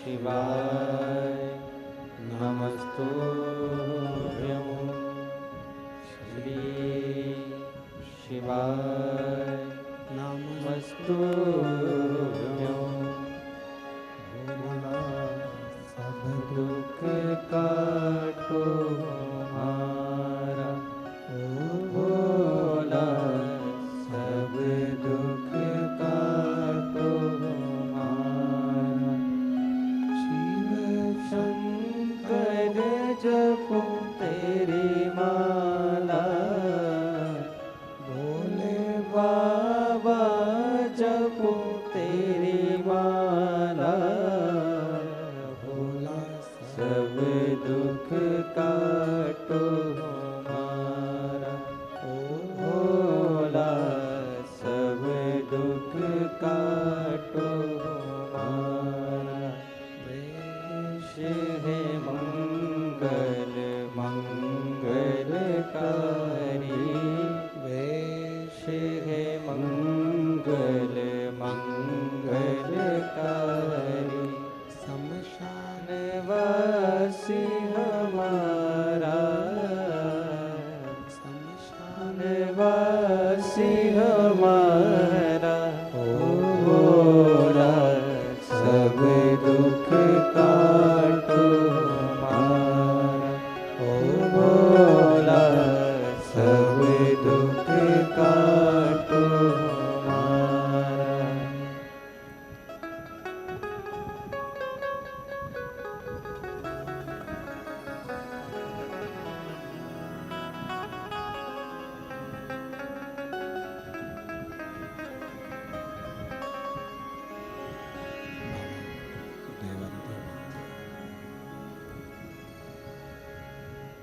शिवाय नमस्तुभ्यं श्री शिवाय नमस्तुभ्यं भोला सब दुख काटो हमारा ओ भोला सब दुख काटो हमारा शिव शंकर जपो तेरी माला भोले बाबा जपो तेरी माला भोला सब दुख काटो हमारा ओ भोला सब दुख काटो हमारा वेश है मंगल मंगलकारी वेश है मंगल मंगलकारी शमशान वासी हमारा शमशान वासी हमारा ओ भोला सब दुख काटो हमारा ओ भोला सब दुख काटो हमारा।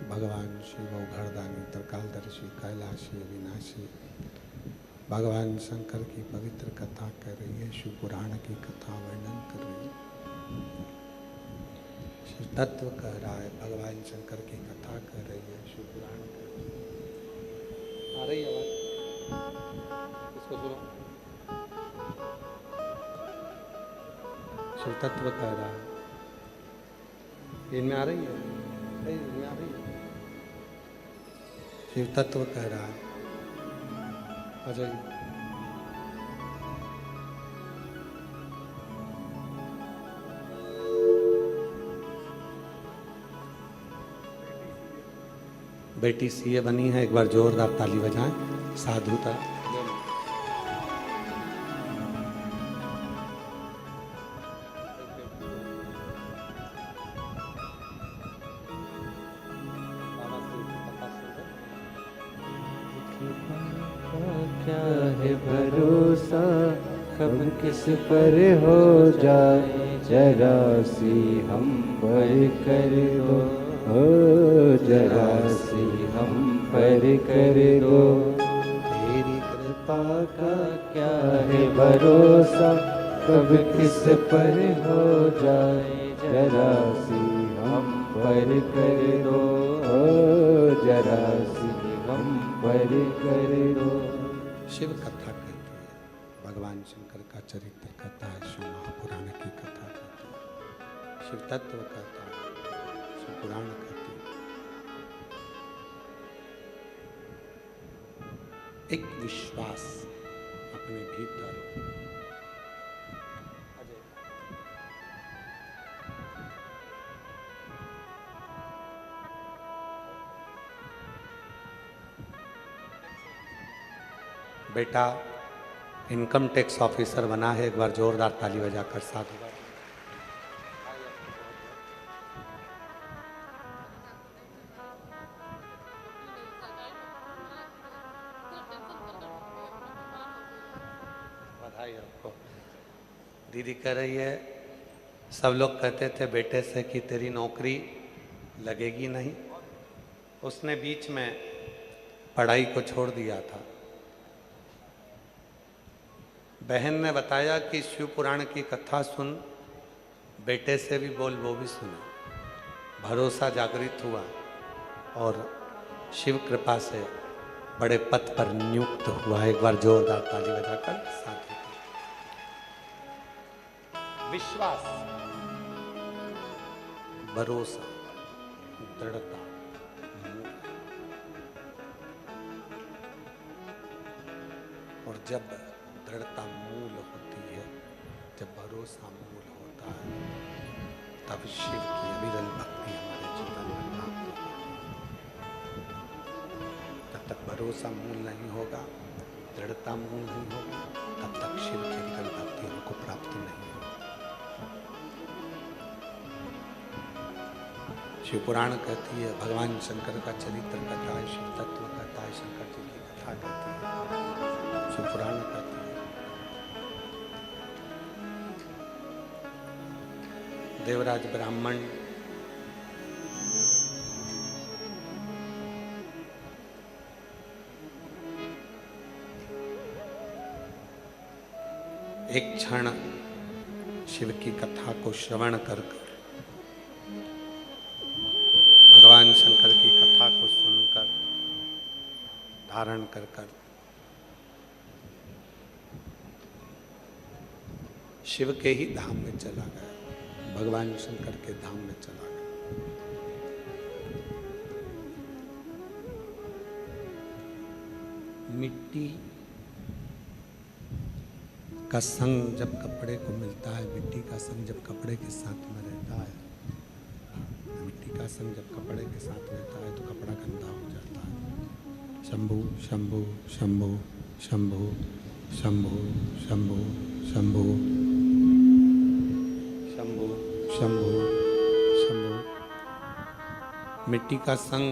भगवान शिव घरदानी त्रिकालदर्शी कैलाशी अविनाशी भगवान शंकर की पवित्र कथा कर रही है, शिव पुराण की कथा वर्णन कर रही है। शिव तत्व कह रहा है, भगवान शंकर की कथा कर रही है, शिव पुराण कर रही है। आ रही है आवाज? इसको सुनो। शिव तत्व कह रहा है, इनमें आ रही है? नहीं, इनमें आ रही है। शिव तत्व कह रहा है, अजय बेटी सीए बनी है, एक बार जोरदार ताली बजाएं। साधुता क्या है भरोसा कब किस पर हो जाए जरा सी हम पर कर दो हो जरा सी हम पर कर दो तेरी कृपा का क्या है भरोसा कब किस पर हो जाए जरा सी हम पर कर दो हो जरा सी हम पर कर दो। शिव कथा कहती है, भगवान शंकर का चरित्र कहता है, शिव महापुराण की कथा कहती है, शिव तत्व कहता है, शिव पुराण कहती है। एक विश्वास अपने भीतर बेटा इनकम टैक्स ऑफिसर बना है, एक बार जोरदार ताली बजाकर साधु बधाई आपको। दीदी कह रही है, सब लोग कहते थे बेटे से कि तेरी नौकरी लगेगी नहीं, उसने बीच में पढ़ाई को छोड़ दिया था। बहन ने बताया कि शिव पुराण की कथा सुन, बेटे से भी बोल, वो भी सुना, भरोसा जागृत हुआ और शिव कृपा से बड़े पद पर नियुक्त हुआ। एक बार जोरदार ताली बजाकर साथ विश्वास भरोसा, दृढ़ता, और जब दृढ़ता मूल होती है, जब भरोसा मूल होता है, तब शिव की अविरल भक्ति हमारे जीवन में प्राप्त होती है। जब तक भरोसा मूल नहीं होगा, दृढ़ता मूल नहीं होगी, तब तक शिव की अविरल भक्ति हमको प्राप्त नहीं होगी। शिव पुराण कहती है, भगवान शंकर का चरित्र कथा है, शिव तत्व कथा है, शंकर जी की कथा कहती है, शिव पुराण कहती है। देवराज ब्राह्मण एक क्षण शिव की कथा को श्रवण कर भगवान शंकर की कथा को सुनकर धारण कर शिव के ही धाम में चला गया, भगवान शंकर के धाम में चला गया। मिट्टी का संग जब कपड़े को मिलता है, मिट्टी का संग जब कपड़े के साथ में रहता है, मिट्टी का संग जब कपड़े के साथ रहता है तो कपड़ा गंदा हो जाता है। शंभु शंभु शंभु शंभु शंभु शंभु शंभु शंभु शंभु शंभु। मिट्टी का संग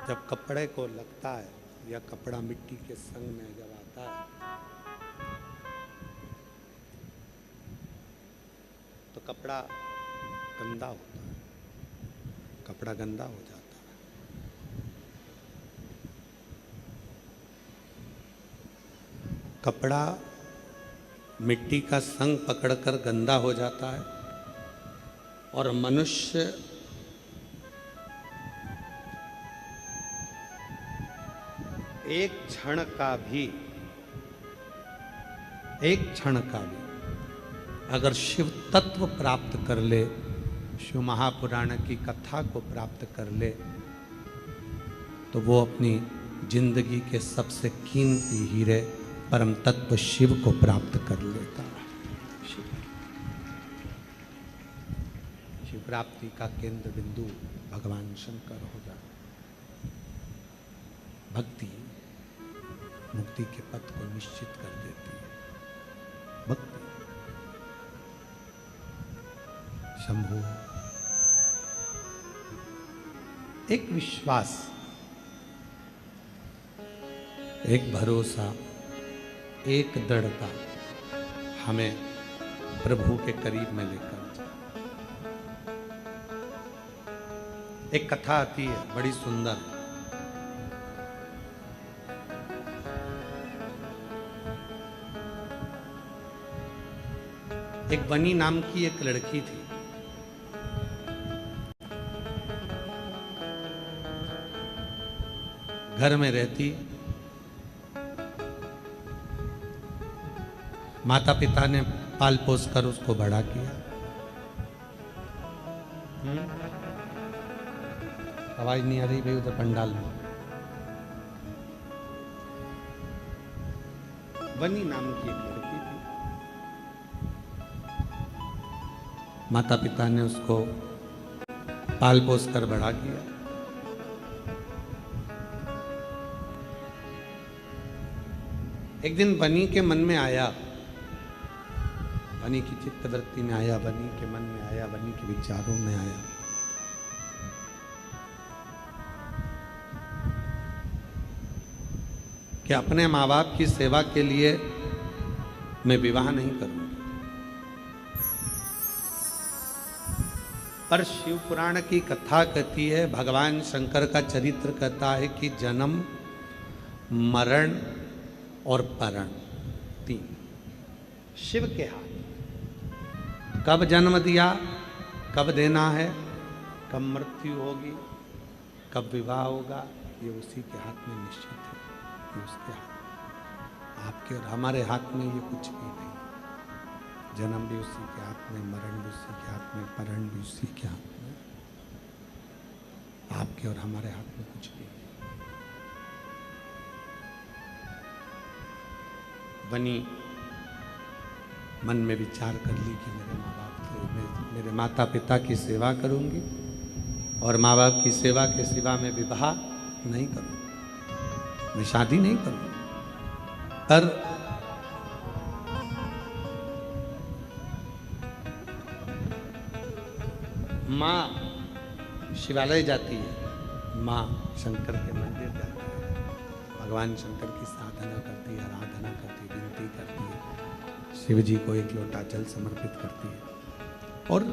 जब कपड़े को लगता है या कपड़ा मिट्टी के संग में जब आता है तो कपड़ा गंदा होता है, कपड़ा गंदा हो जाता है। कपड़ा मिट्टी का संग पकड़कर गंदा हो जाता है और मनुष्य एक क्षण का भी अगर शिव तत्व प्राप्त कर ले, शिव महापुराण की कथा को प्राप्त कर ले, तो वो अपनी जिंदगी के सबसे कीमती हीरे परम तत्व शिव को प्राप्त कर लेता है। शिव प्राप्ति का केंद्र बिंदु भगवान शंकर हो जाता। भक्ति मुक्ति के पथ को निश्चित कर देती है। भक्ति शंभु, एक विश्वास, एक भरोसा, एक दृढ़ता हमें प्रभु के करीब में लेकर जाए। एक कथा आती है बड़ी सुंदर, एक बनी नाम की एक लड़की थी। घर में रहती, माता पिता ने पाल पोस कर उसको बड़ा किया। आवाज नहीं आ रही भाई उधर पंडाल में। बनी नाम की एक लड़की थी। माता पिता ने उसको पाल पोस कर बड़ा किया। एक दिन बनी के मन में आया, बनी की चित्तवृत्ति में आया, बनी के मन में आया, बनी के विचारों में आया कि अपने माँ बाप की सेवा के लिए मैं विवाह नहीं करूंगी। पर शिव पुराण की कथा कहती है, भगवान शंकर का चरित्र कहता है कि जन्म, मरण और परण तीन शिव के हाथ। कब जन्म दिया, कब देना है, कब मृत्यु होगी, कब विवाह होगा, ये उसी के हाथ में निश्चित है। ये उसके हाथ, आपके और हमारे हाथ में ये कुछ भी नहीं। जन्म भी उसी के हाथ में, मरण भी उसी के हाथ में, परण भी उसी के हाथ में, आपके और हमारे हाथ में कुछ नहीं। बनी मन में विचार कर ली कि मेरे माँ बाप के, मेरे माता पिता की सेवा करूंगी और माँ बाप की सेवा के सिवा मैं विवाह नहीं करूंगी, मैं शादी नहीं करूंगी। पर माँ शिवालय जाती है, माँ शंकर के मंदिर जाती है, भगवान शंकर की साधना करती है, आराधना करती है, विनती करती है, शिव जी को एक लोटा जल समर्पित करती है और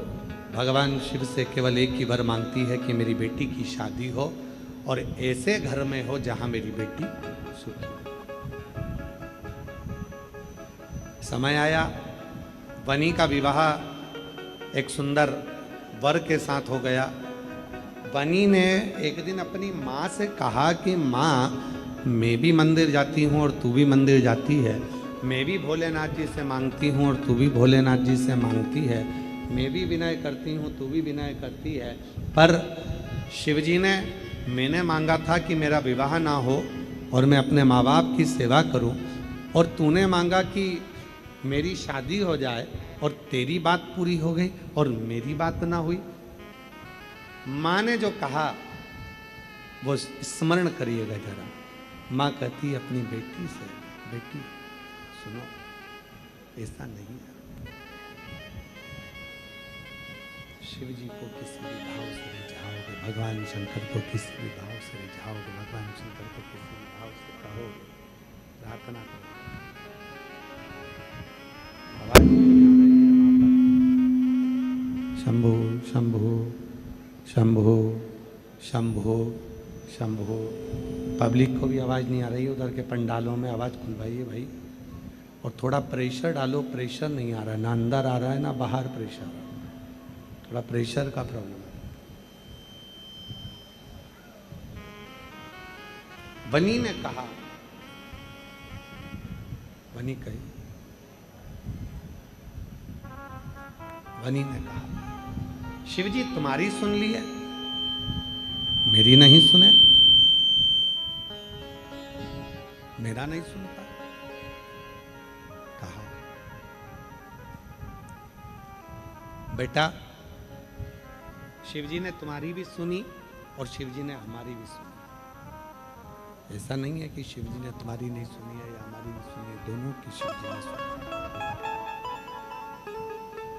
भगवान शिव से केवल एक ही वर मांगती है कि मेरी बेटी की शादी हो और ऐसे घर में हो जहां मेरी बेटी सुखी हो। समय आया, वनी का विवाह एक सुंदर वर के साथ हो गया। वनी ने एक दिन अपनी माँ से कहा कि माँ, मैं भी मंदिर जाती हूँ और तू भी मंदिर जाती है, मैं भी भोलेनाथ जी से मांगती हूँ और तू भी भोलेनाथ जी से मांगती है, मैं भी विनय करती हूँ तू भी विनय करती है, पर शिव जी ने, मैंने मांगा था कि मेरा विवाह ना हो और मैं अपने माँ बाप की सेवा करूँ, और तूने मांगा कि मेरी शादी हो जाए और तेरी बात पूरी हो गई और मेरी बात ना हुई। माँ ने जो कहा वो स्मरण करिएगा जरा। माँ कहती अपनी बेटी से, बेटी सुनो, ऐसा नहीं है, शिव जी को किसी भी भाव से रिझाओगे, भगवान शंकर को किसी भी भाव से रिझाओगे, भगवान शंकर को किसी भी भाव से कहोगे, प्रार्थना करोगे, आवाज शंभो शंभो शंभो शंभो शंभो। पब्लिक को भी आवाज नहीं आ रही, उधर के पंडालों में आवाज खुलवाइए भाई, और थोड़ा प्रेशर डालो, प्रेशर नहीं आ रहा है, ना अंदर आ रहा है ना बाहर प्रेशर, थोड़ा प्रेशर का प्रॉब्लम है। वनी ने कहा, वनी कही, वनी ने कहा, शिव जी तुम्हारी सुन ली है, मेरी नहीं सुने, मेरा नहीं सुनता। कहा बेटा, शिव जी ने तुम्हारी भी सुनी और शिव जी ने हमारी भी सुनी। ऐसा नहीं है कि शिव जी ने तुम्हारी नहीं सुनी है या हमारी नहीं सुनी है, दोनों की शिव जी ने सुनी।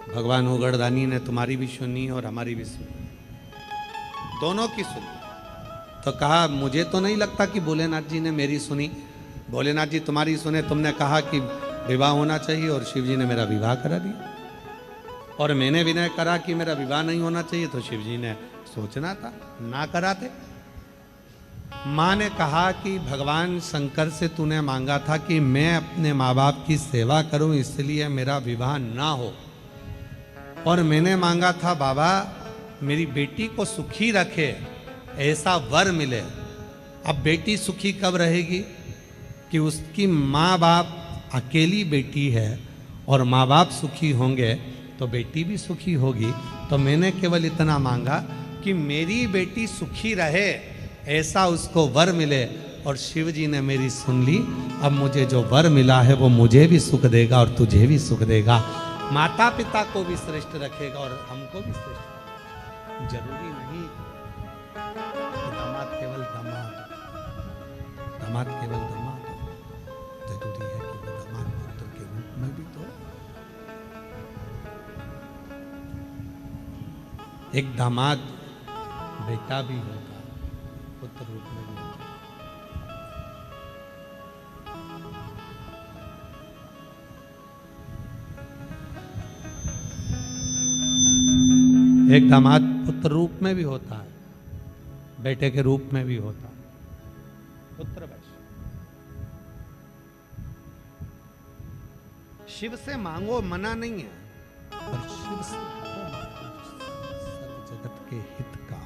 भगवान उगड़दानी ने तुम्हारी भी सुनी और हमारी भी सुनी, दोनों की सुनी। तो कहा मुझे तो नहीं लगता कि भोलेनाथ जी ने मेरी सुनी, भोलेनाथ जी तुम्हारी सुने, तुमने कहा कि विवाह होना चाहिए और शिव जी ने मेरा विवाह करा दिया, और मैंने विनय करा कि मेरा विवाह नहीं होना चाहिए, तो शिव जी ने सोचना था, ना कराते। माँ ने कहा कि भगवान शंकर से तूने मांगा था कि मैं अपने माँ बाप की सेवा करूं, इसलिए मेरा विवाह ना हो, और मैंने मांगा था बाबा मेरी बेटी को सुखी रखे, ऐसा वर मिले। अब बेटी सुखी कब रहेगी कि उसकी माँ बाप अकेली बेटी है और माँ बाप सुखी होंगे तो बेटी भी सुखी होगी। तो मैंने केवल इतना मांगा कि मेरी बेटी सुखी रहे, ऐसा उसको वर मिले, और शिव जी ने मेरी सुन ली। अब मुझे जो वर मिला है वो मुझे भी सुख देगा और तुझे भी सुख देगा, माता पिता को भी श्रेष्ठ रखेगा और हमको भी श्रेष्ठ रखेगा। जरूरी नहीं दामाद केवल दामाद, दामाद केवल दामाद, जरूरी है कि वो दामाद पुत्र के रूप में भी तो। एक दामाद बेटा भी होगा, पुत्र रूप में भी होगा। एक दामाद पुत्र रूप में भी होता है, बेटे के रूप में भी होता है, पुत्र वैश्य। शिव से मांगो, मना नहीं है, पर शिव से वो मांगो सर्व जगत के हित का,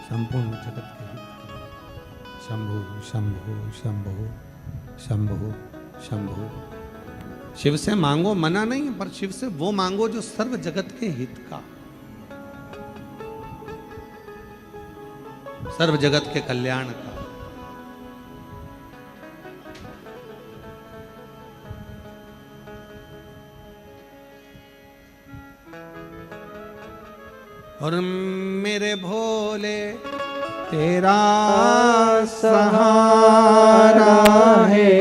संपूर्ण जगत के हित का। शंभु शंभु शंभु शंभु शंभु शिव से मांगो, मना नहीं, पर शिव से वो मांगो जो सर्व जगत के हित का, सर्व जगत के कल्याण का। और मेरे भोले तेरा सहारा है,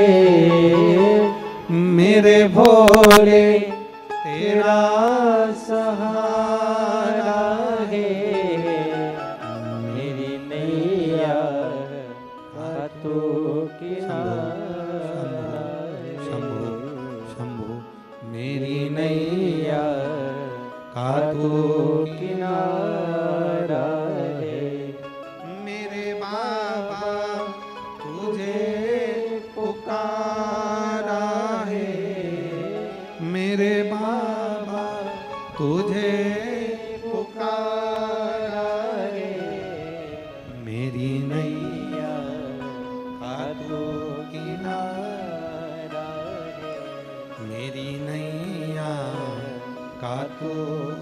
मेरे भोले तेरा सहारा है, मेरी नैया का तो किनारा है। शंभु शंभु मेरी नैया का तो किनारा है, मेरे बाबा तुझे पुकारा है, मेरे बाबा तुझे पुकारा है, मेरी नैया का तो किनारा है, मेरी नैया का तो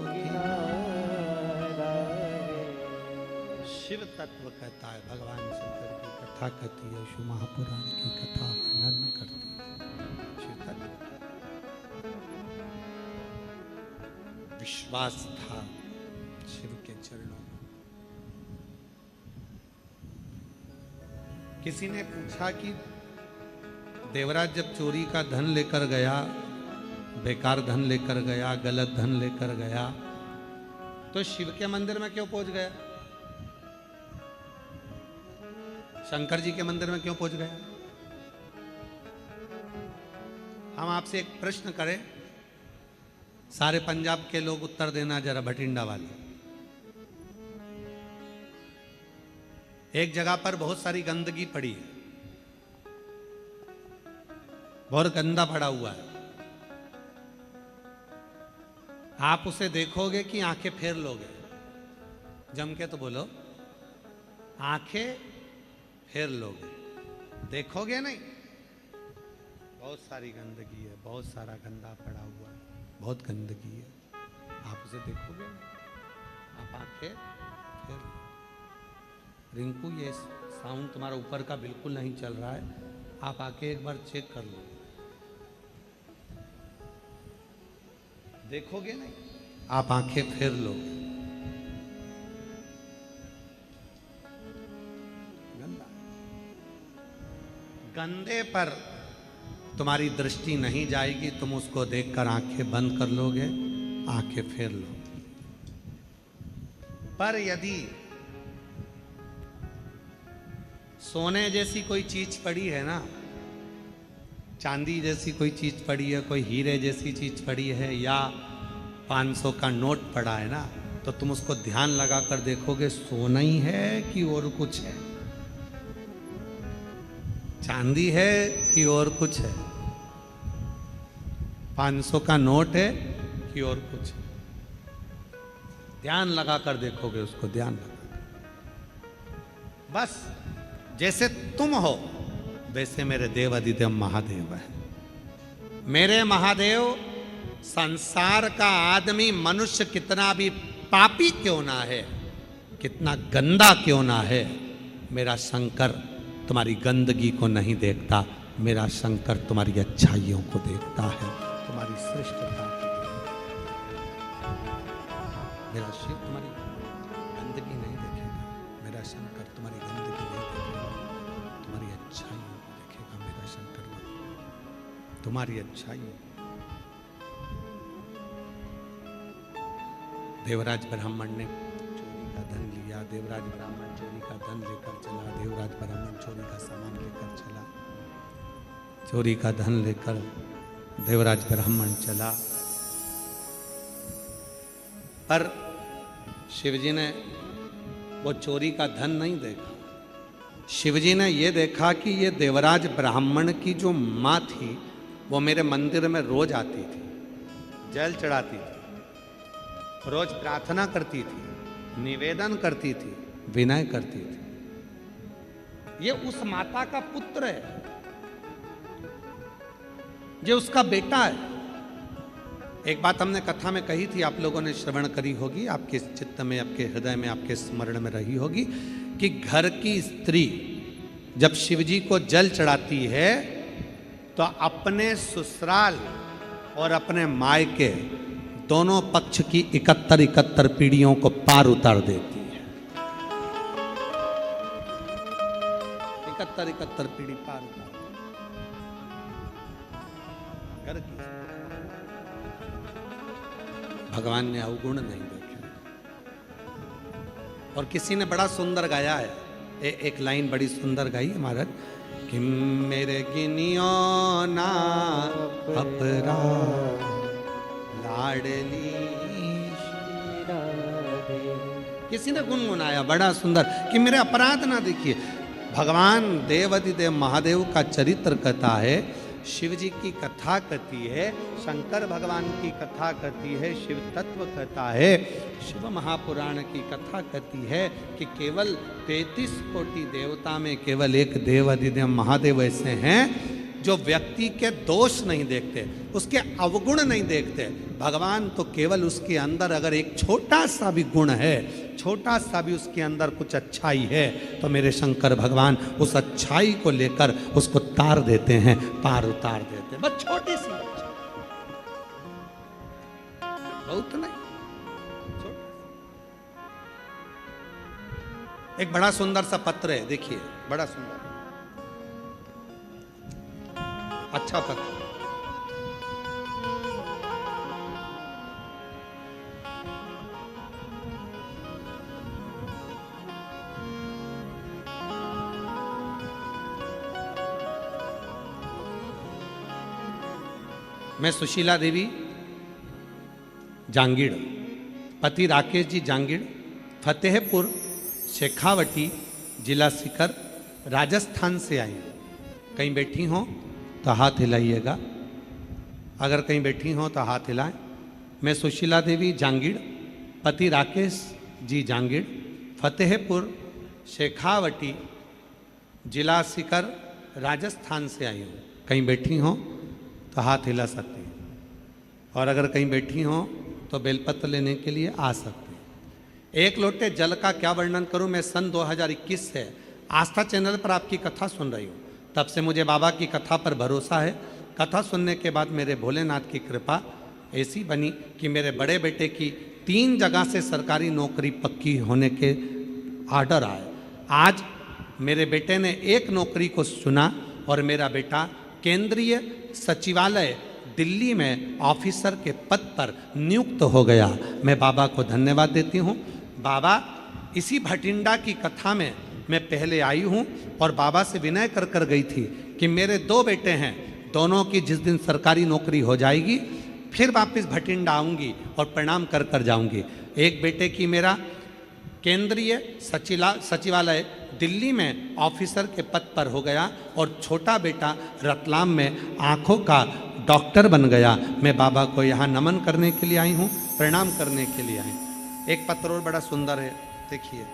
किनारा है। शिव तत्व कहता है, भगवान शंकर की कथा कहती है, शिव महापुराण की कथा वर्णन करती है। शिव तत्व विश्वास था शिव के चरणों में। किसी ने पूछा कि देवराज जब चोरी का धन लेकर गया, बेकार धन लेकर गया, गलत धन लेकर गया, तो शिव के मंदिर में क्यों पहुंच गया? शंकर जी के मंदिर में क्यों पहुंच गया? हम आपसे एक प्रश्न करें, सारे पंजाब के लोग उत्तर देना जरा, भटिंडा वाले। एक जगह पर बहुत सारी गंदगी पड़ी है, बहुत गंदा पड़ा हुआ है। आप उसे देखोगे कि आंखें फेर लोगे? जम के तो बोलो, आंखें फेर लोगे, देखोगे नहीं? बहुत सारी गंदगी है, बहुत सारा गंदा पड़ा हुआ है, बहुत गंदगी है, आप उसे देखोगे नहीं, आप आंखें फेर लो। रिंकू, ये साउंड तुम्हारा ऊपर का बिल्कुल नहीं चल रहा है, आप आके एक बार चेक कर लो, देखोगे नहीं, आप आंखें फेर लो। गंदा, गंदे पर तुम्हारी दृष्टि नहीं जाएगी, तुम उसको देखकर आंखें बंद कर लोगे, आंखें फेर लो। पर यदि सोने जैसी कोई चीज पड़ी है ना, चांदी जैसी कोई चीज पड़ी है, कोई हीरे जैसी चीज पड़ी है, या 500 का नोट पड़ा है ना, तो तुम उसको ध्यान लगाकर देखोगे, सोना ही है कि और कुछ है, चांदी है कि और कुछ है, 500 का नोट है कि और कुछ है। ध्यान लगाकर देखोगे उसको, ध्यान लगाकर। बस जैसे तुम हो वैसे मेरे देव अधिदेव महादेव है। मेरे महादेव, संसार का आदमी, मनुष्य कितना भी पापी क्यों ना है, कितना गंदा क्यों ना है, मेरा शंकर तुम्हारी गंदगी को नहीं देखता, मेरा शंकर तुम्हारी अच्छाइयों को देखता है, तुम्हारी श्रेष्ठता को देखता है। मेरा शिव तुम्हारी गंदगी नहीं देखेगा, मेरा शंकर तुम्हारी गंदगी नहीं देखेगा, तुम्हारी अच्छाइयों को देखेगा, मेरा शंकर तुम्हारी अच्छाइयों। देवराज ब्राह्मण ने चोरी का धन लिया, देवराज ब्राह्मण चोरी का धन लेकर चला, देवराज ब्राह्मण चोरी का सामान लेकर चला, चोरी का धन लेकर देवराज ब्राह्मण चला। पर शिवजी ने वो चोरी का धन नहीं देखा, शिवजी ने ये देखा कि ये देवराज ब्राह्मण की जो माँ थी वो मेरे मंदिर में रोज आती थी, जल चढ़ाती थी, रोज प्रार्थना करती थी, निवेदन करती थी, विनय करती थी। ये उस माता का पुत्र है जो उसका बेटा है। एक बात हमने कथा में कही थी, आप लोगों ने श्रवण करी होगी, आपके चित्त में, आपके हृदय में, आपके स्मरण में रही होगी कि घर की स्त्री जब शिवजी को जल चढ़ाती है तो अपने ससुराल और अपने मायके दोनों पक्ष की 71 पीढ़ियों को पार उतार देती है। 71 पीढ़ी पार उतार घर की। भगवान ने अवगुण नहीं देखे। और किसी ने बड़ा सुंदर गाया है, एक लाइन बड़ी सुंदर गाई है महाराज कि मेरे गिनियो ना अपरा लाडली। किसी ने गुनगुनाया बड़ा सुंदर कि मेरे अपराध ना देखिए। भगवान देवाधिदेव महादेव का चरित्र कथा है, शिव जी की कथा कहती है, शंकर भगवान की कथा कहती है, शिव तत्व कथा है, शिव महापुराण की कथा कहती है कि केवल 33 कोटि देवता में केवल एक देवाधिदेव महादेव ऐसे हैं जो व्यक्ति के दोष नहीं देखते, उसके अवगुण नहीं देखते। भगवान तो केवल उसके अंदर अगर एक छोटा सा भी गुण है, छोटा सा भी उसके अंदर कुछ अच्छाई है, तो मेरे शंकर भगवान उस अच्छाई को लेकर उसको तार देते हैं, पार उतार देते हैं। बस छोटी सी, बहुत नहीं, एक बड़ा सुंदर सा पत्र है, देखिए बड़ा सुंदर अच्छा पत्र। मैं सुशीला देवी जांगीड़, पति राकेश जी जांगीड़, फतेहपुर शेखावटी, जिला सीकर, राजस्थान से आई हूँ। कहीं बैठी हों तो हाथ हिलाइएगा, अगर कहीं बैठी हों तो हाथ हिलाएं। मैं सुशीला देवी जांगीड़, पति राकेश जी जांगीड़, फतेहपुर शेखावटी, जिला सीकर, राजस्थान से आई हूँ। कहीं बैठी हों तो हाथ हिला सकती हैं, और अगर कहीं बैठी हों तो बेलपत्र लेने के लिए आ सकते हैं। एक लोटे जल का क्या वर्णन करूं, मैं सन 2021 से आस्था चैनल पर आपकी कथा सुन रही हूं। तब से मुझे बाबा की कथा पर भरोसा है। कथा सुनने के बाद मेरे भोलेनाथ की कृपा ऐसी बनी कि मेरे बड़े बेटे की 3 जगह से सरकारी नौकरी पक्की होने के आर्डर आए। आज मेरे बेटे ने एक नौकरी को चुना और मेरा बेटा केंद्रीय सचिवालय दिल्ली में ऑफिसर के पद पर नियुक्त हो गया। मैं बाबा को धन्यवाद देती हूँ। बाबा, इसी भटिंडा की कथा में मैं पहले आई हूँ और बाबा से विनय कर कर गई थी कि मेरे 2 बेटे हैं, दोनों की जिस दिन सरकारी नौकरी हो जाएगी फिर वापस भटिंडा आऊँगी और प्रणाम कर कर जाऊँगी। एक बेटे की मेरा केंद्रीय सचिवालय दिल्ली में ऑफिसर के पद पर हो गया और छोटा बेटा रतलाम में आँखों का डॉक्टर बन गया। मैं बाबा को यहाँ नमन करने के लिए आई हूँ, प्रणाम करने के लिए आई हूँ। एक पत्र और बड़ा सुंदर है, देखिए।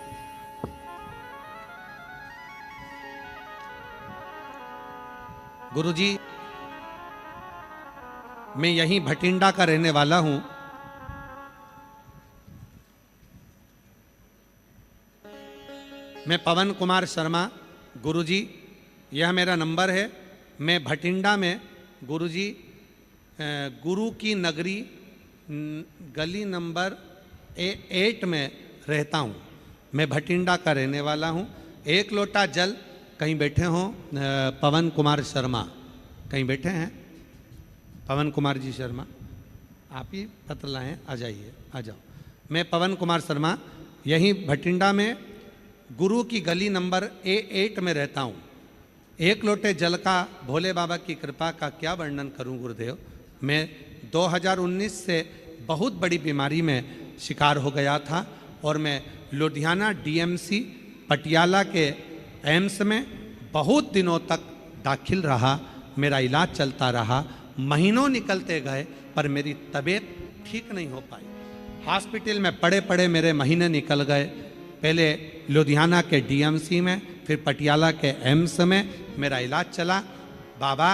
गुरुजी, मैं यहीं भटिंडा का रहने वाला हूं। मैं पवन कुमार शर्मा। गुरुजी, यह मेरा नंबर है। मैं भटिंडा में गुरुजी गुरु की नगरी गली नंबर 8 में रहता हूँ। मैं भटिंडा का रहने वाला हूँ। एक लोटा जल, कहीं बैठे हों पवन कुमार शर्मा, कहीं बैठे हैं पवन कुमार जी शर्मा, आप ही पत्र लाएँ, आ जाइए, आ जाओ। मैं पवन कुमार शर्मा यहीं भटिंडा में गुरु की गली नंबर 8 में रहता हूँ। एक लोटे जल का भोले बाबा की कृपा का क्या वर्णन करूं गुरुदेव। मैं 2019 से बहुत बड़ी बीमारी में शिकार हो गया था और मैं लुधियाना डीएमसी पटियाला के एम्स में बहुत दिनों तक दाखिल रहा। मेरा इलाज चलता रहा, महीनों निकलते गए पर मेरी तबीयत ठीक नहीं हो पाई। हॉस्पिटल में पड़े पड़े मेरे महीने निकल गए। पहले लुधियाना के डीएमसी में, फिर पटियाला के एम्स में मेरा इलाज चला। बाबा,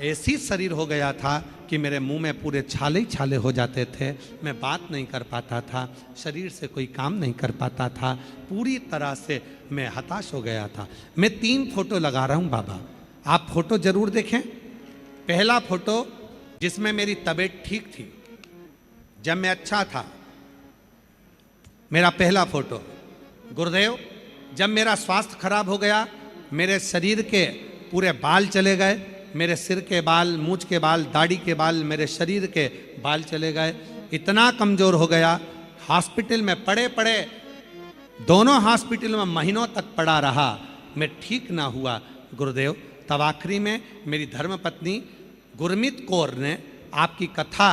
ऐसी शरीर हो गया था कि मेरे मुंह में पूरे छाले ही छाले हो जाते थे, मैं बात नहीं कर पाता था, शरीर से कोई काम नहीं कर पाता था, पूरी तरह से मैं हताश हो गया था। मैं 3 फोटो लगा रहा हूं बाबा, आप फोटो जरूर देखें। पहला फोटो जिसमें मेरी तबीयत ठीक थी, जब मैं अच्छा था, मेरा पहला फोटो। गुरुदेव, जब मेरा स्वास्थ्य खराब हो गया, मेरे शरीर के पूरे बाल चले गए, मेरे सिर के बाल, मूंछ के बाल, दाढ़ी के बाल, मेरे शरीर के बाल चले गए, इतना कमजोर हो गया, हॉस्पिटल में पड़े पड़े, दोनों हॉस्पिटल में महीनों तक पड़ा रहा, मैं ठीक ना हुआ गुरुदेव। तब आखिरी में मेरी धर्मपत्नी गुरमीत कौर ने आपकी कथा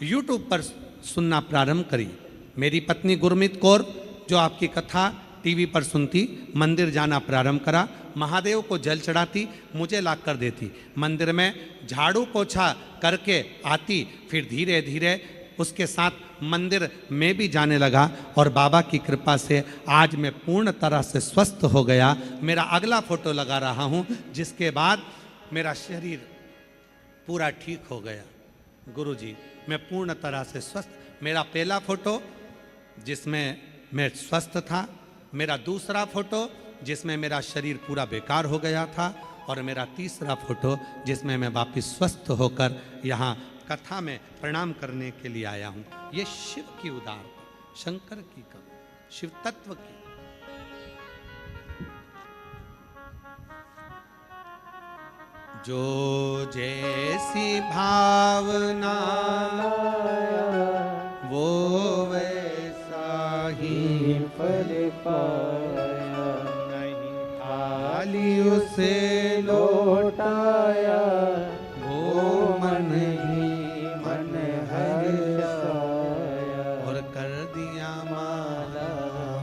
यूट्यूब पर सुनना प्रारंभ करी। मेरी पत्नी गुरमीत कौर जो आपकी कथा टीवी पर सुनती, मंदिर जाना प्रारंभ करा, महादेव को जल चढ़ाती, मुझे ला कर देती, मंदिर में झाड़ू पोछा करके आती, फिर धीरे धीरे उसके साथ मंदिर में भी जाने लगा और बाबा की कृपा से आज मैं पूर्ण तरह से स्वस्थ हो गया। मेरा अगला फोटो लगा रहा हूँ, जिसके बाद मेरा शरीर पूरा ठीक हो गया। गुरुजी, मैं पूर्ण तरह से स्वस्थ। मेरा पहला फोटो जिसमें मैं स्वस्थ था, मेरा दूसरा फोटो जिसमें मेरा शरीर पूरा बेकार हो गया था, और मेरा तीसरा फोटो जिसमें मैं वापस स्वस्थ होकर यहाँ कथा में प्रणाम करने के लिए आया हूँ। ये शिव की उदारता, शंकर की करुणा, शिव तत्व की। जो जैसी भावना वो वैसा ही फल पाया, नहीं खाली उसे लौटाया, वो मन ही मन हर्षाया, और कर दिया माला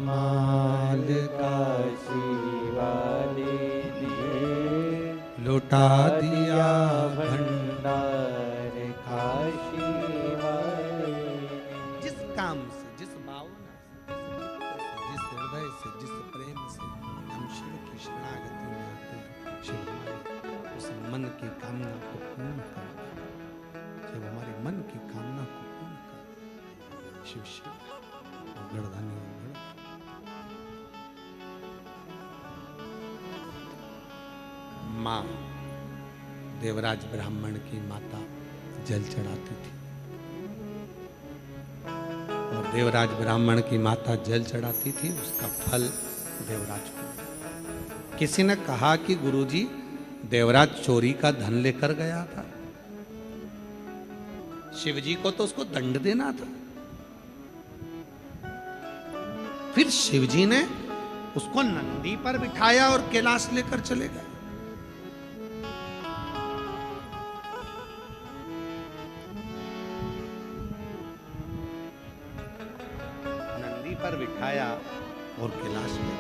माल काशी वाले दिए, लुटा दिया भंडार काशी वाले। जिस काम से, जिस भावना से, जिस हृदय से, जिस प्रेम से हम शिव की शरणागति में आते हैं, शिव हमारे उस मन की कामना को पूर्ण करता है। शिव हमारे मन की कामना को पूर्ण करता है। शिव शिव गणधन्य माँ देवराज ब्राह्मण की माता जल चढ़ाती थी, और देवराज ब्राह्मण की माता जल चढ़ाती थी, उसका फल देवराज को। किसी ने कहा कि गुरुजी, देवराज चोरी का धन लेकर गया था, शिवजी को तो उसको दंड देना था। फिर शिवजी ने उसको नंदी पर बिठाया और कैलाश लेकर चले गए। पर बिठाया और कैलाश में।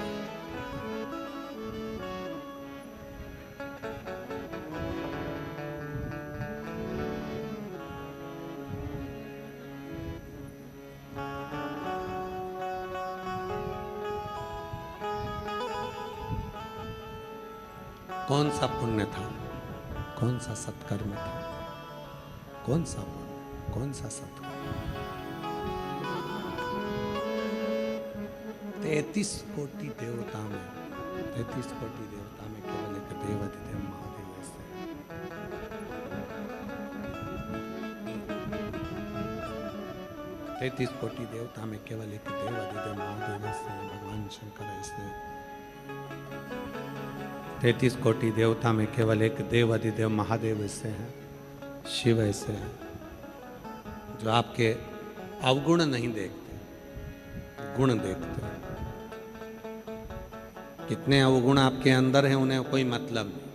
कौन सा पुण्य था, कौन सा सत्कर्म था, कौन सा पुण्य, कौन सा सत्कर्म। 33 कोटि देवता में, 33 कोटि देवता में केवल एक देवाधिदेव महादेव ऐसे। 33 कोटि देवता में केवल एक देवाधिदेव महादेव ऐसे, भगवान शंकर ऐसे। 33 कोटि देवता में केवल एक देवाधिदेव महादेव ऐसे हैं, शिव ऐसे हैं, जो आपके अवगुण नहीं देखते, गुण देखते हैं। कितने अवगुण आपके अंदर हैं, उन्हें कोई मतलब नहीं।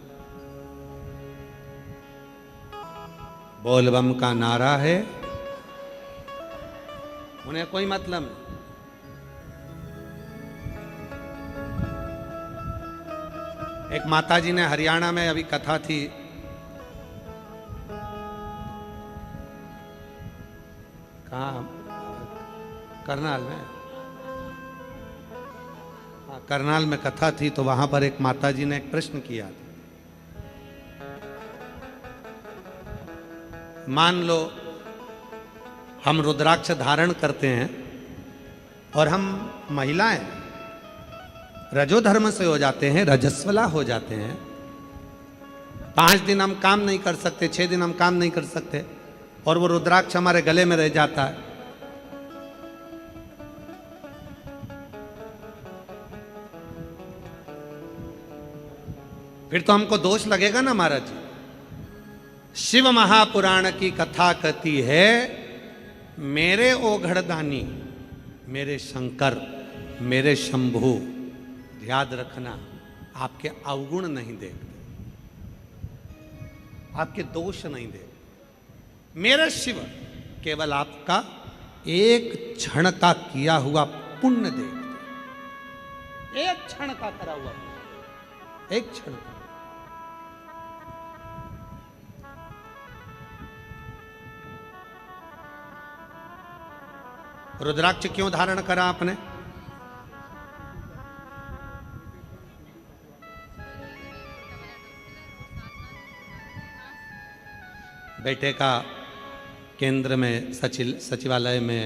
बोलबम का नारा है, उन्हें कोई मतलब नहीं। एक माताजी ने हरियाणा में अभी कथा थी, कहाँ, करनाल में, करनाल में कथा थी, तो वहां पर एक माताजी ने एक प्रश्न किया। मान लो हम रुद्राक्ष धारण करते हैं और हम महिलाएं रजोधर्म से हो जाते हैं, रजस्वला हो जाते हैं। 5 दिन हम काम नहीं कर सकते, 6 दिन हम काम नहीं कर सकते और वो रुद्राक्ष हमारे गले में रह जाता है। फिर तो हमको दोष लगेगा ना महाराज जी। शिव महापुराण की कथा कहती है, मेरे ओघड़दानी, मेरे शंकर, मेरे शंभु, याद रखना आपके अवगुण नहीं देखते, आपके दोष नहीं देखते। मेरे शिव केवल आपका एक क्षण का किया हुआ पुण्य देखते, एक क्षण का करा हुआ, एक क्षण का। रुद्राक्ष क्यों धारण करा आपने? बेटे का केंद्र में सचिवालय में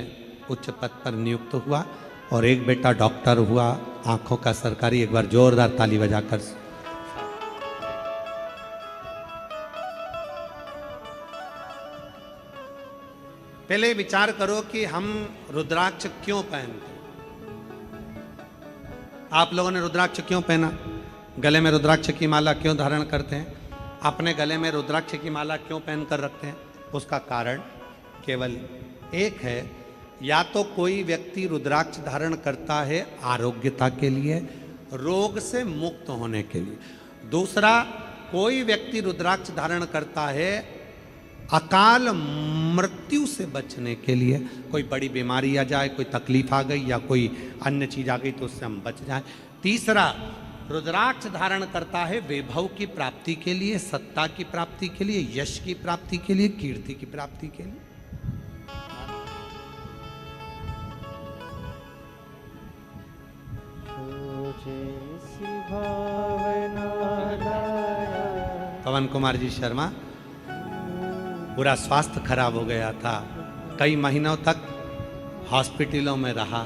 उच्च पद पर नियुक्त हुआ और एक बेटा डॉक्टर हुआ, आंखों का सरकारी। एक बार जोरदार ताली बजाकर। पहले विचार करो कि हम रुद्राक्ष क्यों पहनते हैं। आप लोगों ने रुद्राक्ष क्यों पहना? गले में रुद्राक्ष की माला क्यों धारण करते हैं? अपने गले में रुद्राक्ष की माला क्यों पहन कर रखते हैं? उसका कारण केवल एक है, या तो कोई व्यक्ति रुद्राक्ष धारण करता है आरोग्यता के लिए, रोग से मुक्त होने के लिए। दूसरा, कोई व्यक्ति रुद्राक्ष धारण करता है अकाल मृत्यु से बचने के लिए। कोई बड़ी बीमारी आ जाए, कोई तकलीफ आ गई या कोई अन्य चीज आ गई तो उससे हम बच जाएं। तीसरा, रुद्राक्ष धारण करता है वैभव की प्राप्ति के लिए, सत्ता की प्राप्ति के लिए, यश की प्राप्ति के लिए, कीर्ति की प्राप्ति के लिए। पवन कुमार जी शर्मा, पूरा स्वास्थ्य खराब हो गया था, कई महीनों तक हॉस्पिटलों में रहा।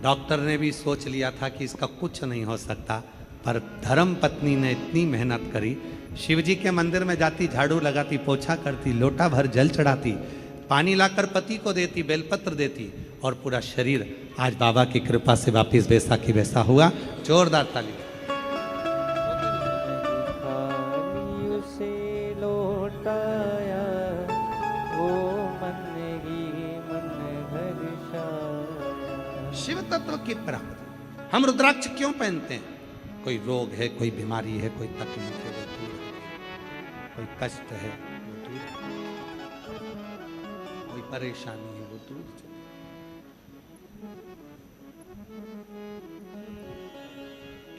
डॉक्टर ने भी सोच लिया था कि इसका कुछ नहीं हो सकता, पर धर्म पत्नी ने इतनी मेहनत करी। शिवजी के मंदिर में जाती, झाड़ू लगाती, पोछा करती, लोटा भर जल चढ़ाती, पानी लाकर पति को देती, बेलपत्र देती और पूरा शरीर आज बाबा की कृपा से वापिस वैसा की वैसा हुआ। जोरदार ताली। शिव तत्व की प्राप्ति। हम रुद्राक्ष क्यों पहनते हैं? कोई रोग है, कोई बीमारी है, कोई तकलीफ है वो दूर है, कोई कष्ट है वो दूर है, कोई परेशानी है वो दूर है।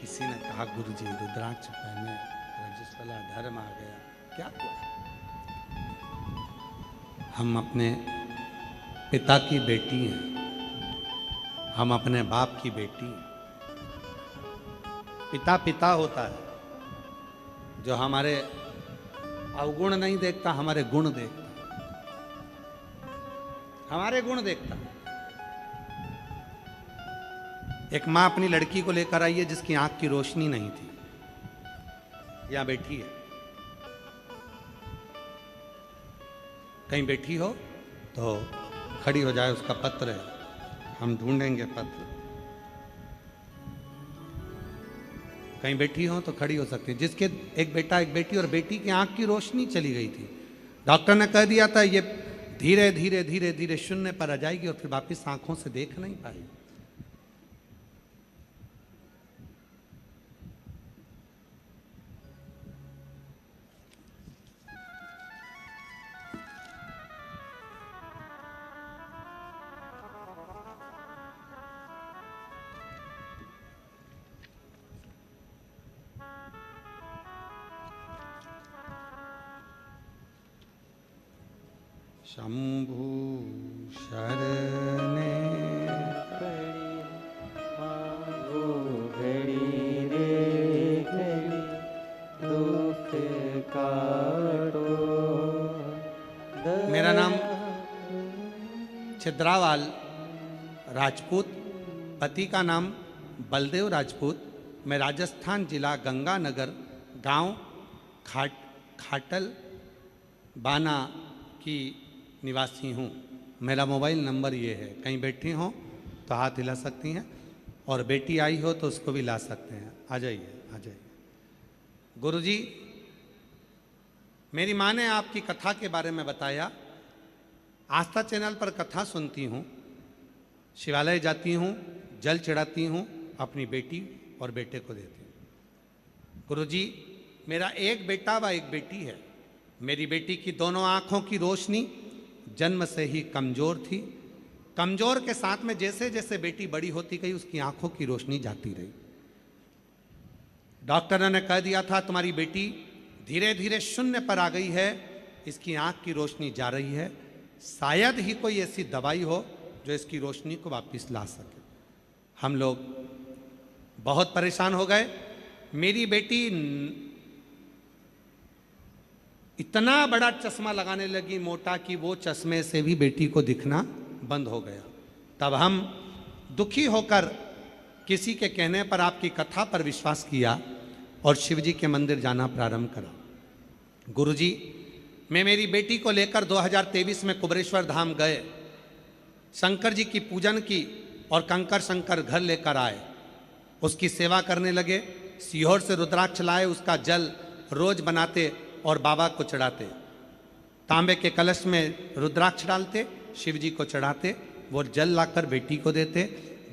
किसी ने कहा गुरुजी रुद्राक्ष पहने, रजस्वला धर्म आ गया, क्या हुआ? हम अपने पिता की बेटी हैं, हम अपने बाप की बेटी हैं। पिता पिता होता है जो हमारे अवगुण नहीं देखता, हमारे गुण देखता, हमारे गुण देखता। एक माँ अपनी लड़की को लेकर आई है जिसकी आंख की रोशनी नहीं थी, यहां बैठी है। कहीं बैठी हो तो खड़ी हो जाए, उसका पत्र है, हम ढूंढेंगे पत्र। कहीं बैठी हो तो खड़ी हो सकती है। जिसके एक बेटा एक बेटी, और बेटी की आंख की रोशनी चली गई थी, डॉक्टर ने कह दिया था ये धीरे धीरे धीरे धीरे शून्य पर आ जाएगी और फिर वापिस आंखों से देख नहीं पाएगी। शंभु शरणे पड़ी मांगो घड़ी रे घड़ी, दुख काटो छिद्रावाल राजपूत, पति का नाम बलदेव राजपूत। मैं राजस्थान जिला गंगानगर गांव खाटल बाना की निवासी हूँ। मेरा मोबाइल नंबर ये है, कहीं बैठी हो तो हाथ हिला सकती हैं, और बेटी आई हो तो उसको भी ला सकते हैं। आ जाइए, आ जाइए। गुरुजी, मेरी माँ ने आपकी कथा के बारे में बताया। आस्था चैनल पर कथा सुनती हूँ, शिवालय जाती हूँ, जल चढ़ाती हूँ, अपनी बेटी और बेटे को देती हूँ। गुरुजी, मेरा एक बेटा व एक बेटी है। मेरी बेटी की दोनों आँखों की रोशनी जन्म से ही कमज़ोर थी। कमज़ोर के साथ में जैसे जैसे बेटी बड़ी होती गई उसकी आँखों की रोशनी जाती रही। डॉक्टर ने कह दिया था तुम्हारी बेटी धीरे धीरे शून्य पर आ गई है, इसकी आँख की रोशनी जा रही है, शायद ही कोई ऐसी दवाई हो जो इसकी रोशनी को वापस ला सके। हम लोग बहुत परेशान हो गए। मेरी बेटी इतना बड़ा चश्मा लगाने लगी मोटा कि वो चश्मे से भी बेटी को दिखना बंद हो गया। तब हम दुखी होकर किसी के कहने पर आपकी कथा पर विश्वास किया और शिवजी के मंदिर जाना प्रारंभ करा। गुरुजी, मैं मेरी बेटी को लेकर 2023 में कुबरेश्वर धाम गए, शंकर जी की पूजन की और कंकर शंकर घर लेकर आए, उसकी सेवा करने लगे। सीहोर से रुद्राक्ष लाए, उसका जल रोज बनाते और बाबा को चढ़ाते। तांबे के कलश में रुद्राक्ष डालते, शिव जी को चढ़ाते, वो जल लाकर बेटी को देते।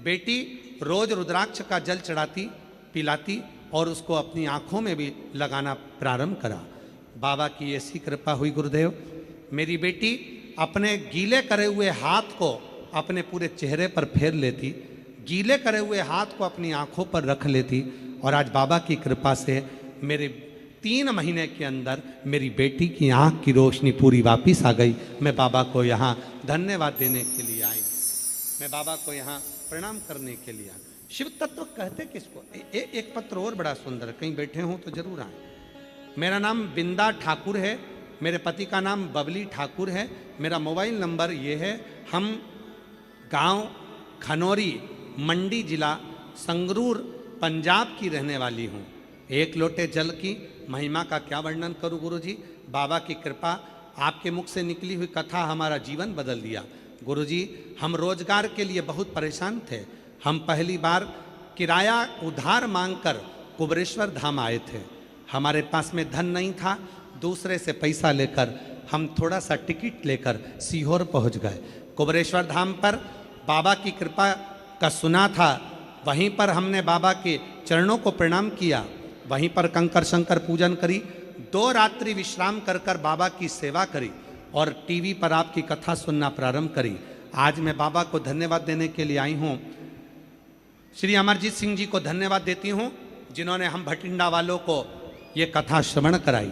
बेटी रोज रुद्राक्ष का जल चढ़ाती, पिलाती और उसको अपनी आँखों में भी लगाना प्रारंभ करा। बाबा की ऐसी कृपा हुई गुरुदेव, मेरी बेटी अपने गीले करे हुए हाथ को अपने पूरे चेहरे पर फेर लेती, गीले करे हुए हाथ को अपनी आँखों पर रख लेती, और आज बाबा की कृपा से मेरे 3 महीने के अंदर मेरी बेटी की आँख की रोशनी पूरी वापस आ गई। मैं बाबा को यहाँ धन्यवाद देने के लिए आई, मैं बाबा को यहाँ प्रणाम करने के लिए आई। शिव तत्व कहते किसको? एक पत्र और बड़ा सुंदर, कहीं बैठे हों तो जरूर आए। मेरा नाम बिंदा ठाकुर है, मेरे पति का नाम बबली ठाकुर है। मेरा मोबाइल नंबर ये है। हम गांव खनौरी, मंडी जिला, संगरूर, पंजाब की रहने वाली हूँ। एक लोटे जल की महिमा का क्या वर्णन करूँ गुरुजी। बाबा की कृपा, आपके मुख से निकली हुई कथा हमारा जीवन बदल दिया। गुरुजी, हम रोजगार के लिए बहुत परेशान थे। हम पहली बार किराया उधार मांगकर कुबरेश्वर धाम आए थे। हमारे पास में धन नहीं था, दूसरे से पैसा लेकर हम थोड़ा सा टिकट लेकर सीहोर पहुंच गए। कुबरेश्वर धाम पर बाबा की कृपा का सुना था, वहीं पर हमने बाबा के चरणों को प्रणाम किया, वहीं पर कंकर शंकर पूजन करी, 2 रात्रि विश्राम कर कर बाबा की सेवा करी और टीवी पर आपकी कथा सुनना प्रारंभ करी। आज मैं बाबा को धन्यवाद देने के लिए आई हूँ। श्री अमरजीत सिंह जी को धन्यवाद देती हूँ, जिन्होंने हम भटिंडा वालों को ये कथा श्रवण कराई।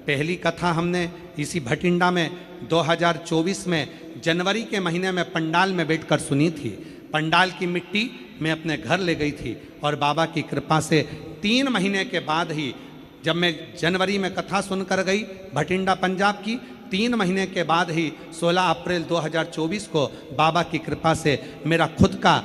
पहली कथा हमने इसी भटिंडा में 2024 में जनवरी के महीने में पंडाल में बैठकर सुनी थी। पंडाल की मिट्टी मैं अपने घर ले गई थी और बाबा की कृपा से 3 महीने के बाद ही, जब मैं जनवरी में कथा सुनकर गई भटिंडा पंजाब की, 3 महीने के बाद ही 16 अप्रैल 2024 को बाबा की कृपा से मेरा खुद का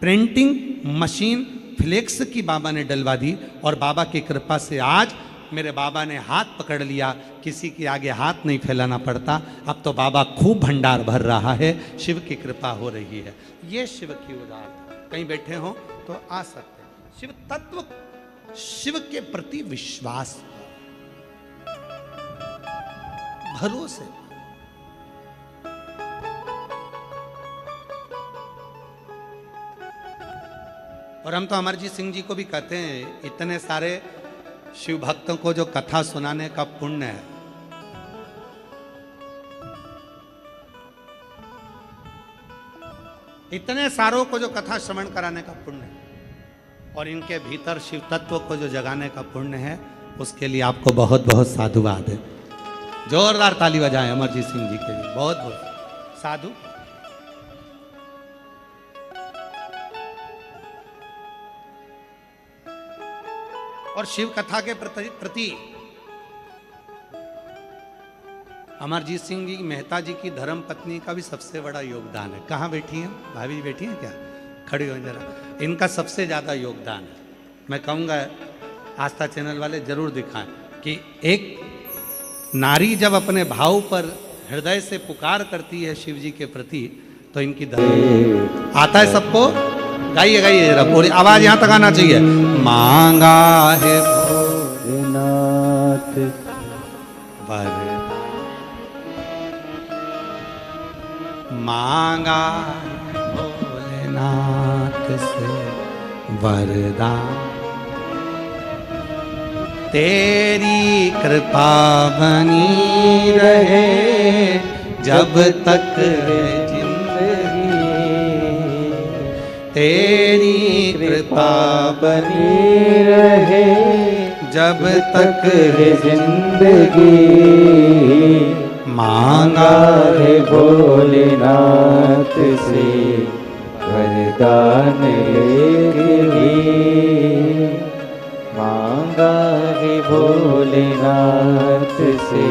प्रिंटिंग मशीन फ्लेक्स की बाबा ने डलवा दी और बाबा की कृपा से आज मेरे बाबा ने हाथ पकड़ लिया, किसी के आगे हाथ नहीं फैलाना पड़ता। अब तो बाबा खूब भंडार भर रहा है, शिव की कृपा हो रही है। ये शिव की उदाहरण, कहीं बैठे हो तो आ सकते हैं। शिव तत्व, शिव के प्रति विश्वास, भरोसे। और हम तो अमरजीत सिंह जी को भी कहते हैं, इतने सारे शिव भक्तों को जो कथा सुनाने का पुण्य है, इतने सारों को जो कथा श्रवण कराने का पुण्य है, और इनके भीतर शिव तत्व को जो जगाने का पुण्य है, उसके लिए आपको बहुत बहुत साधुवाद है। जोरदार ताली बजाएं अमरजीत सिंह जी के लिए, बहुत बहुत साधु। और शिव कथा के प्रति अमरजीत सिंह जी मेहता जी की धर्म पत्नी का भी सबसे बड़ा योगदान है। कहाँ बैठी हैं भाभी जी? बैठी हैं क्या? खड़ी हो जरा। इनका सबसे ज़्यादा योगदान है। मैं कहूँगा आस्था चैनल वाले जरूर दिखाएं कि एक नारी जब अपने भाव पर हृदय से पुकार करती है शिव जी के प्रति तो इनकी धर्म आता है सबको। गाइए गाइए जरा, पूरी आवाज यहाँ तक आना चाहिए। मांगा है नाथ वर, मांगा भोलेनाथ से वरदान, तेरी कृपा बनी रहे जब तक है जिंदगी, तेरी कृपा बनी रहे जब तक है जिंदगी। मांगा है भोलेनाथ से वरदान लेगी, मांगा है भोलेनाथ से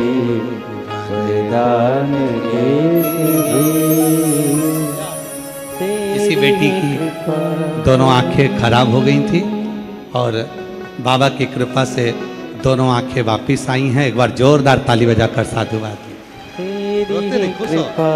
वरदान लेगी। इसी बेटी की दोनों आंखें खराब हो गई थी और बाबा की कृपा से दोनों आंखें वापिस आई हैं। एक बार जोरदार ताली बजाकर साधुवाद। तेरी कृपा